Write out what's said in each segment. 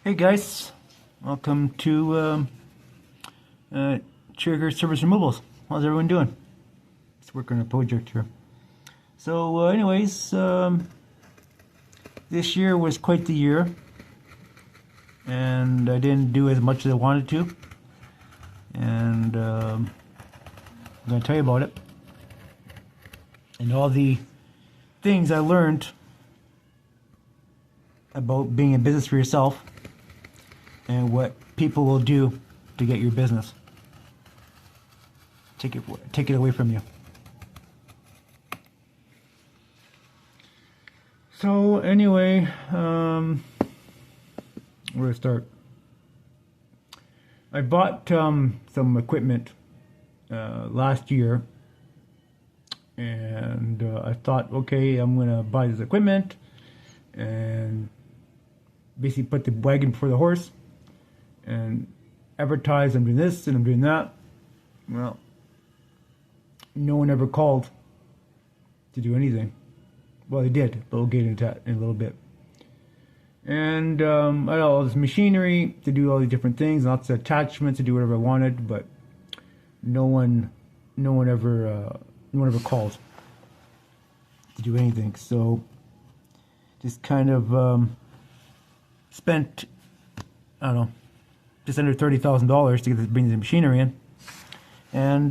Hey guys, welcome to Trigger Service Removals. How's everyone doing? Just working on a project here. So, this year was quite the year, and I didn't do as much as I wanted to, and I'm going to tell you about it and all the things I learned about being in business for yourself and what people will do to get your business. Take it away from you. So anyway, where to start? I bought some equipment last year, and I thought, okay, I'm gonna buy this equipment and basically put the wagon before the horse and advertise I'm doing this and I'm doing that. Well, no one ever called to do anything. Well, they did, but we'll get into that in a little bit. And I had all this machinery to do all these different things, lots of attachments to do whatever I wanted, but no one ever called to do anything. So just kind of spent, I don't know, just under $30,000 to bring the machinery in, and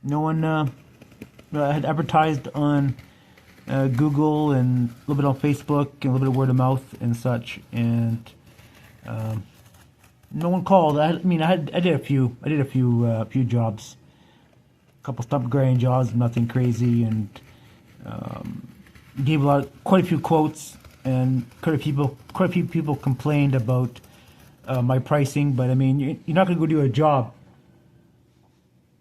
no one. I had advertised on Google and a little bit on Facebook and a little bit of word of mouth and such, and no one called. I did a few jobs, a couple stump grinding jobs, nothing crazy, and gave quite a few quotes. And quite a few people complained about my pricing, but I mean, you're not going to go do a job.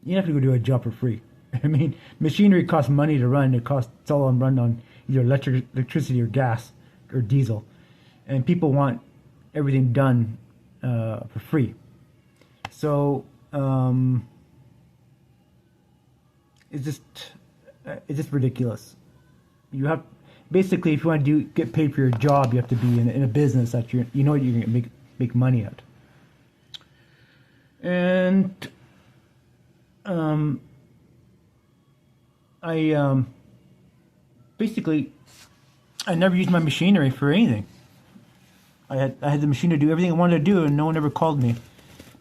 You're not going to go do a job for free. I mean, machinery costs money to run. It's all run on either electricity or gas or diesel, and people want everything done for free. So it's just ridiculous. You have. Basically, if you want to get paid for your job, you have to be in a business that you know you're going to make money at. And I basically I never used my machinery for anything. I had the machine to do everything I wanted to do, and no one ever called me.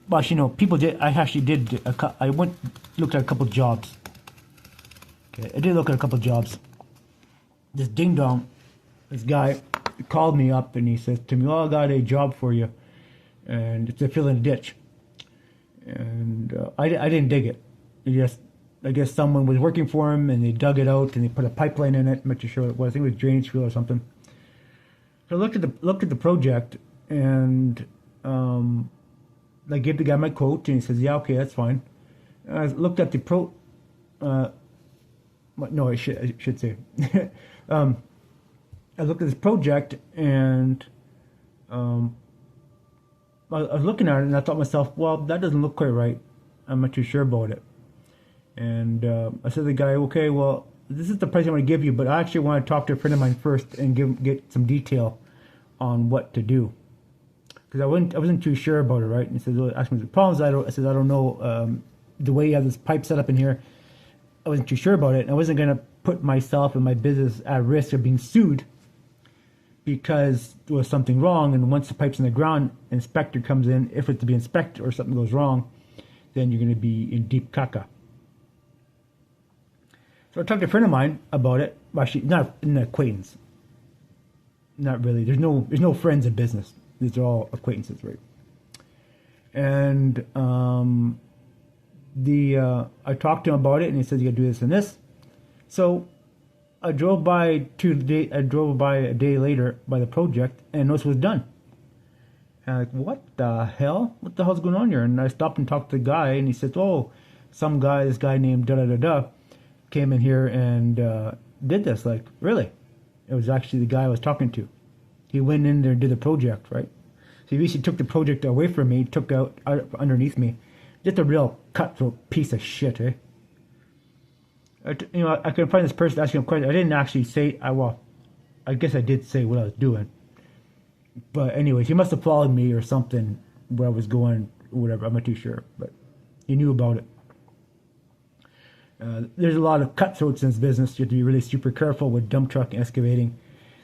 Well, people did. I actually did. I looked at a couple jobs. Okay, I did look at a couple jobs. This ding dong, this guy called me up and he says to me, "Oh, I got a job for you, and it's to fill in a ditch." And I didn't dig it. I guess someone was working for him and they dug it out and they put a pipeline in it. I'm not too sure what it was. I think it was drainage field or something. So I looked at the project, and I gave the guy my quote, and he says, "Yeah, okay, that's fine." And I looked at the no, I should say. I looked at this project, and I was looking at it, and I thought to myself, well, that doesn't look quite right. I'm not too sure about it. And I said to the guy, okay, well, this is the price I want to give you, but I actually want to talk to a friend of mine first and get some detail on what to do. Because I wasn't too sure about it, right? And he said, well, ask me the problems. I said, I don't know. The way you have this pipe set up in here, I wasn't too sure about it. And I wasn't going to put myself and my business at risk of being sued because there was something wrong. And once the pipe's in the ground, inspector comes in. If it's to be inspected or something goes wrong, then you're going to be in deep caca. So I talked to a friend of mine about it. Well, actually, not an acquaintance. Not really. There's no friends in business. These are all acquaintances, right? And I talked to him about it, and he said, "You got to do this and this." So I drove by a day later by the project, and this was done. And I'm like, what the hell? What the hell's going on here? And I stopped and talked to the guy, and he said, "Oh, this guy named da da da da, came in here and did this." Like, really? It was actually the guy I was talking to. He went in there and did the project, right? So he basically took the project away from me, took out underneath me. Just a real cutthroat piece of shit, eh? I could find this person asking him questions. I didn't actually say, I guess I did say what I was doing. But anyways, he must have followed me or something where I was going, or whatever. I'm not too sure, but he knew about it. There's a lot of cutthroats in this business. You have to be really super careful with dump truck and excavating.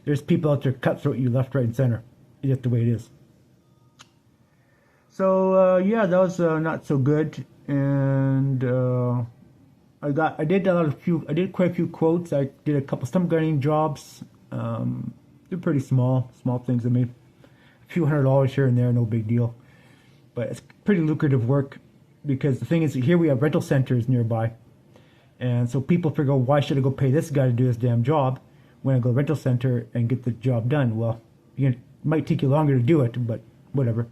There's people out there cutthroat you left, right, and center. It's just the way it is. So yeah, that was not so good. And I did quite a few quotes. I did a couple stump grinding jobs. They're pretty small things. I made a few $100s here and there, no big deal. But it's pretty lucrative work because the thing is, here we have rental centers nearby. And so people figure, why should I go pay this guy to do this damn job when I go to rental center and get the job done? Well, it might take you longer to do it, but whatever.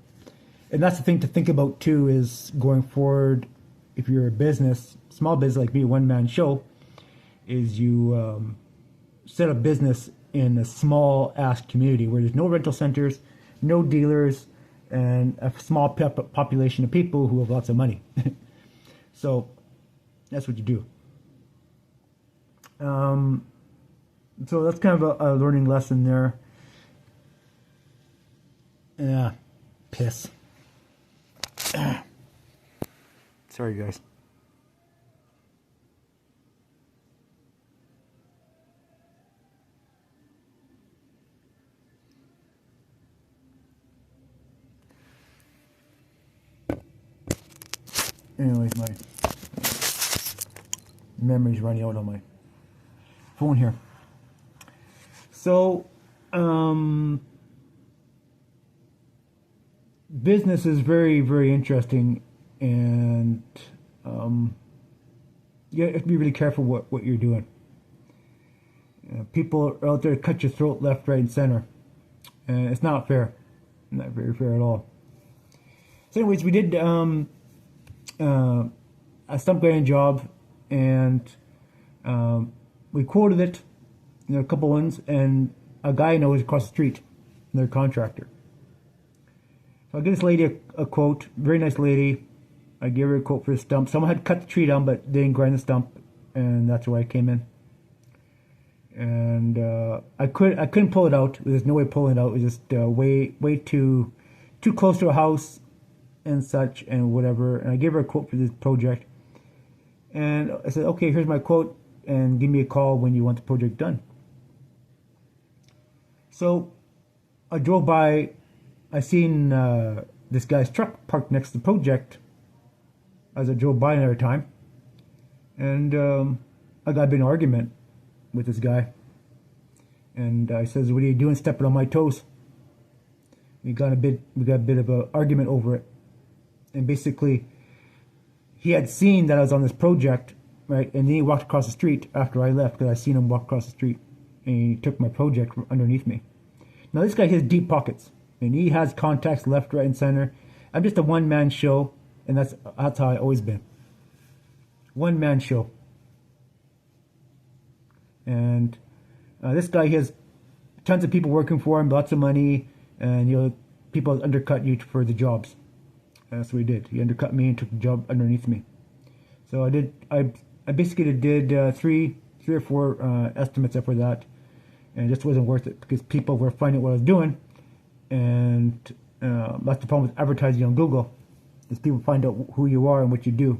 And that's the thing to think about too, is going forward, if you're a business, small business like me, one-man show, is you set up business in a small-ass community where there's no rental centers, no dealers, and a small population of people who have lots of money. So that's what you do. So that's kind of a learning lesson there. Yeah, piss. Sorry, guys. Anyways, my memory's running out on my phone here. So, business is very, very interesting, and you have to be really careful what you're doing. People are out there to cut your throat left, right, and center, and it's not fair. Not very fair at all. So anyways, we did a stump grinding job, and we quoted it, a couple ones, and a guy I know is across the street, another contractor. So I give this lady a quote, very nice lady. I gave her a quote for the stump. Someone had cut the tree down, but they didn't grind the stump, and that's where I came in. And I couldn't pull it out. There's no way pulling it out. It was just way too close to a house and such and whatever. And I gave her a quote for this project, and I said, okay, here's my quote, and give me a call when you want the project done. So I drove by. I seen this guy's truck parked next to the project as I drove by another time, and I got a big argument with this guy, and I says, "What are you doing, stepping on my toes?" We got a bit of an argument over it, and basically, he had seen that I was on this project, right? And then he walked across the street after I left, because I seen him walk across the street, and he took my project from underneath me. Now this guy has deep pockets, and he has contacts left, right, and center. I'm just a one-man show, and that's how I always been. One-man show. And this guy, he has tons of people working for him, lots of money, and people undercut you for the jobs. That's what he did. He undercut me and took the job underneath me. So I basically did three or four estimates after that, and it just wasn't worth it because people were finding what I was doing, and that's the problem with advertising on Google, is people find out who you are and what you do,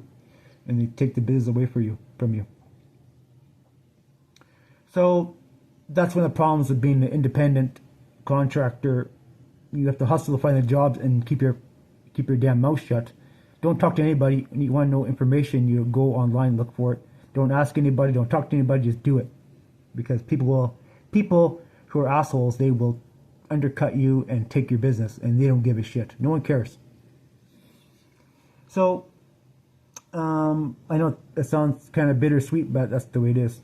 and they take the business away from you. So that's one of the problems of being an independent contractor. You have to hustle to find the jobs and keep your damn mouth shut. Don't talk to anybody. When you want to know information, you go online, look for it. Don't ask anybody. Don't talk to anybody. Just do it, because people who are assholes, they will undercut you and take your business, and they don't give a shit. No one cares. So I know it sounds kind of bittersweet, but that's the way it is.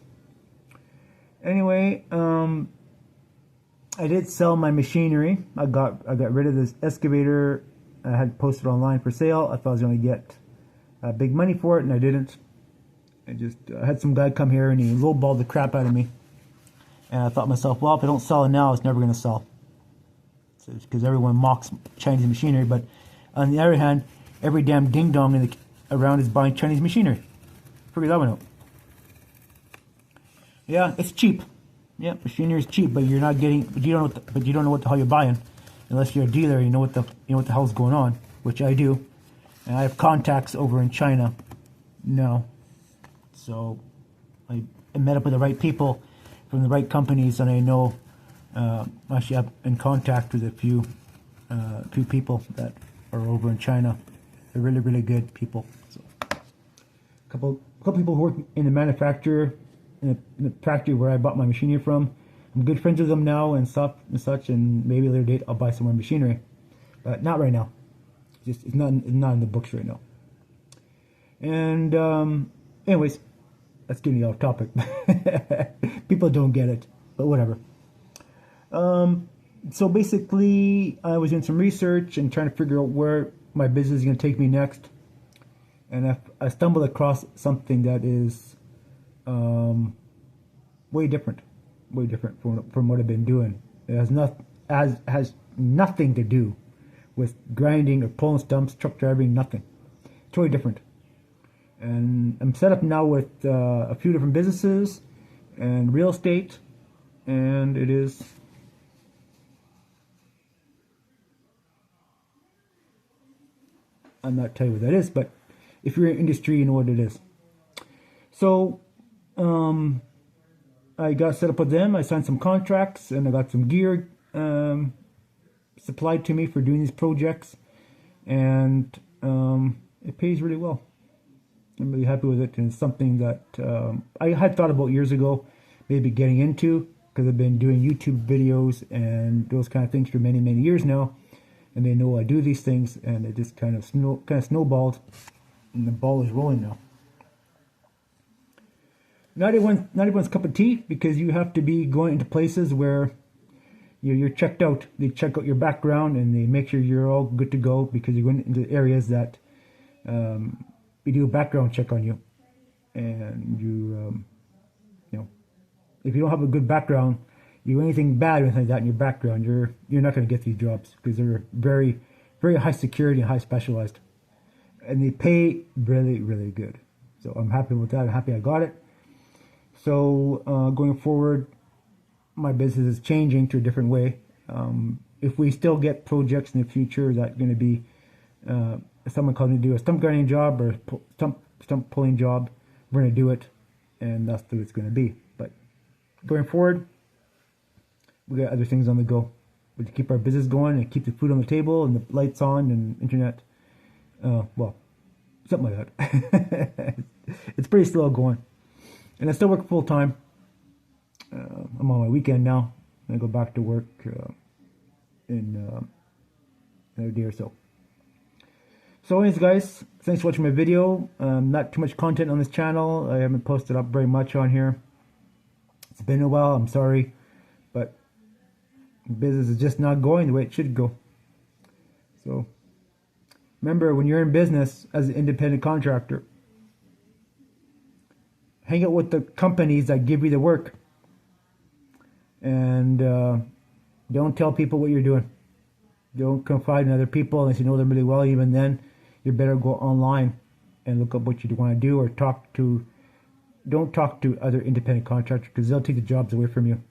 Anyway, I did sell my machinery. I got rid of this excavator. I had posted online for sale. I thought I was going to get big money for it, and I didn't. I had some guy come here, and he lowballed the crap out of me. And I thought to myself, well, if I don't sell it now, it's never going to sell. Because everyone mocks Chinese machinery. But on the other hand, every damn ding-dong around is buying Chinese machinery. Figure that one out. Yeah, it's cheap. Yeah, machinery is cheap, but you don't know what the hell you're buying. unless you're a dealer, you know what the hell's going on, which I do, and I have contacts over in China now, so I met up with the right people from the right companies, and I know actually I'm in contact with a few people that are over in China. They're really, really good people. So a couple people who work in the manufacturer in the factory where I bought my machinery from. I'm good friends with them now and stuff and such, and maybe later date I'll buy some more machinery, but not right now. It's not in the books right now. And anyways, that's getting off topic. People don't get it, but whatever. So basically, I was doing some research and trying to figure out where my business is going to take me next, and I stumbled across something that is way different from what I've been doing. It has nothing to do with grinding or pulling stumps, truck driving, nothing. It's totally different. And I'm set up now with a few different businesses and real estate, and it is I'm not telling you what that is, but if you're in industry, you know what it is. So I got set up with them. I signed some contracts, and I got some gear supplied to me for doing these projects, and it pays really well. I'm really happy with it, and it's something that I had thought about years ago, maybe getting into, because I've been doing YouTube videos and those kind of things for many, many years now, and they know I do these things, and it just kind of snowballed, and the ball is rolling now. Not everyone's cup of tea, because you have to be going into places where you're checked out. They check out your background, and they make sure you're all good to go, because you're going into areas that we do a background check on you, and you know, if you don't have a good background, you do anything bad or anything like that in your background, you're not going to get these jobs, because they're very, very high security and high specialized, and they pay really, really good. So I'm happy with that. I'm happy I got it. So going forward, my business is changing to a different way. If we still get projects in the future that are going to be someone calls me to do a stump grinding job or stump pulling job, we're going to do it, and that's what it's going to be. But going forward, we got other things on the go. We have to keep our business going and keep the food on the table and the lights on and internet. Well, something like that. It's pretty slow going. And I still work full time. I'm on my weekend now. I go back to work in another day or so. So anyways, guys, thanks for watching my video. Not too much content on this channel. I haven't posted up very much on here. It's been a while, I'm sorry. But business is just not going the way it should go. So remember, when you're in business as an independent contractor, hang out with the companies that give you the work. And don't tell people what you're doing. Don't confide in other people unless you know them really well. Even then, you better go online and look up what you want to do, or don't talk to other independent contractors, because they'll take the jobs away from you.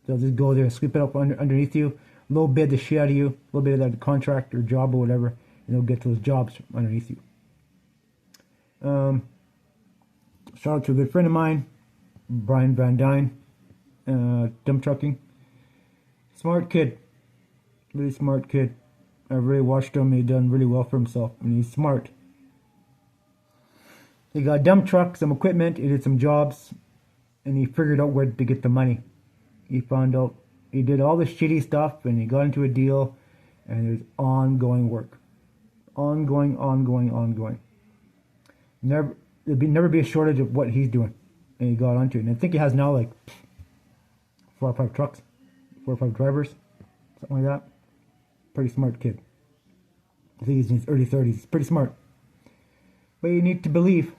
They'll just go there and sweep it up underneath you, low bid the shit out of you, a little bit of that contract or job or whatever, and they'll get those jobs underneath you. Shout out to a good friend of mine, Brian Van Dyne, dump trucking. Smart kid, really smart kid. I really watched him. He's done really well for himself, and he's smart. He got a dump truck, some equipment, he did some jobs, and he figured out where to get the money. He found out, he did all the shitty stuff, and he got into a deal, and there's ongoing work. Ongoing. There'll never be a shortage of what he's doing, and he got onto it. And I think he has now like 4 or 5 trucks, 4 or 5 drivers, something like that. Pretty smart kid. I think he's in his early 30s. Pretty smart. But you need to believe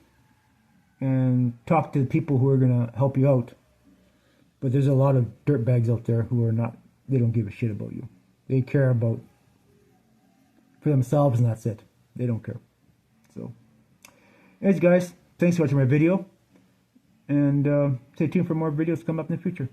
and talk to the people who are going to help you out. But there's a lot of dirtbags out there who are not, they don't give a shit about you. They care about for themselves, and that's it. They don't care. So, anyways, guys, thanks for watching my video. And stay tuned for more videos coming up in the future.